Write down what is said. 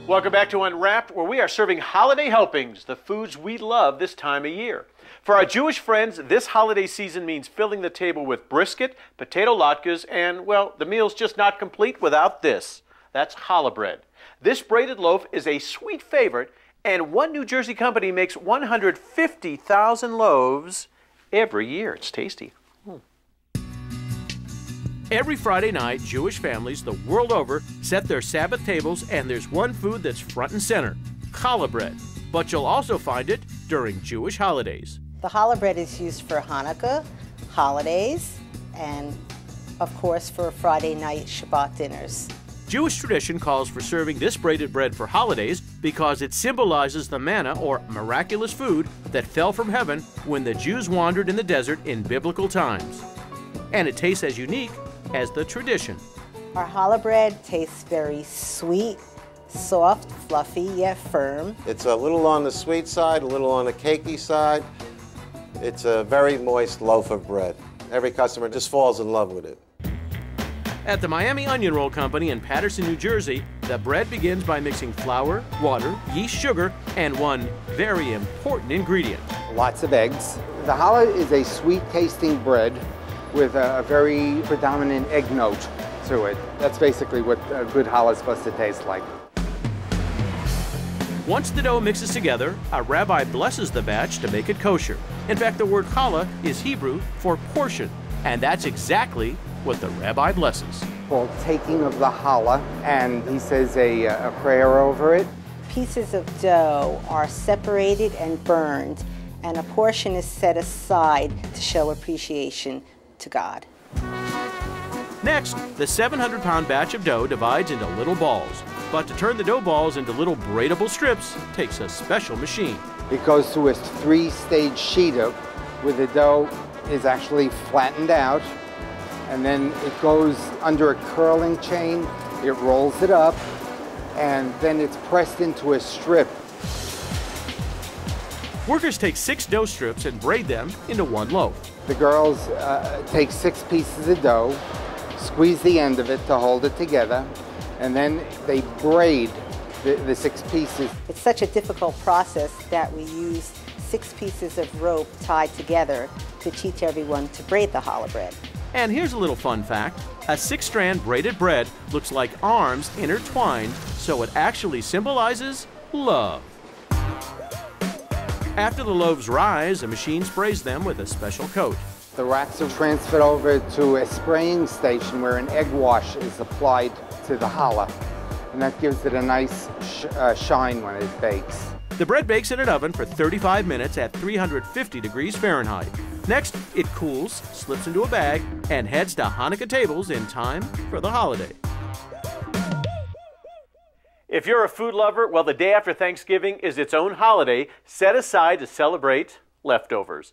Welcome back to Unwrapped, where we are serving holiday helpings, the foods we love this time of year. For our Jewish friends, this holiday season means filling the table with brisket, potato latkes, and, well, the meal's just not complete without this. That's challah bread. This braided loaf is a sweet favorite, and one New Jersey company makes 150,000 loaves every year. It's tasty. Every Friday night, Jewish families the world over set their Sabbath tables, and there's one food that's front and center, challah bread. But you'll also find it during Jewish holidays. The challah bread is used for Hanukkah, holidays, and of course for Friday night Shabbat dinners. Jewish tradition calls for serving this braided bread for holidays because it symbolizes the manna, or miraculous food, that fell from heaven when the Jews wandered in the desert in biblical times. And it tastes as unique as the tradition. Our challah bread tastes very sweet, soft, fluffy, yet firm. It's a little on the sweet side, a little on the cakey side. It's a very moist loaf of bread. Every customer just falls in love with it. At the Miami Onion Roll Company in Paterson, New Jersey, the bread begins by mixing flour, water, yeast, sugar, and one very important ingredient. Lots of eggs. The challah is a sweet-tasting bread with a very predominant egg note to it. That's basically what a good challah is supposed to taste like. Once the dough mixes together, a rabbi blesses the batch to make it kosher. In fact, the word challah is Hebrew for portion, and that's exactly what the rabbi blesses. Called taking of the challah, and he says a prayer over it. Pieces of dough are separated and burned, and a portion is set aside to show appreciation to God. Next, the 700-pound batch of dough divides into little balls. But to turn the dough balls into little braidable strips takes a special machine. It goes through a three-stage sheeter where the dough is actually flattened out, and then it goes under a curling chain, it rolls it up, and then it's pressed into a strip. Workers take 6 dough strips and braid them into one loaf. The girls take 6 pieces of dough, squeeze the end of it to hold it together, and then they braid the 6 pieces. It's such a difficult process that we use 6 pieces of rope tied together to teach everyone to braid the challah bread. And here's a little fun fact. A 6-strand braided bread looks like arms intertwined, so it actually symbolizes love. After the loaves rise, a machine sprays them with a special coat. The racks are transferred over to a spraying station where an egg wash is applied to the challah, and that gives it a nice shine when it bakes. The bread bakes in an oven for 35 minutes at 350 degrees Fahrenheit. Next, it cools, slips into a bag, and heads to Hanukkah tables in time for the holiday. If you're a food lover, well, the day after Thanksgiving is its own holiday set aside to celebrate leftovers.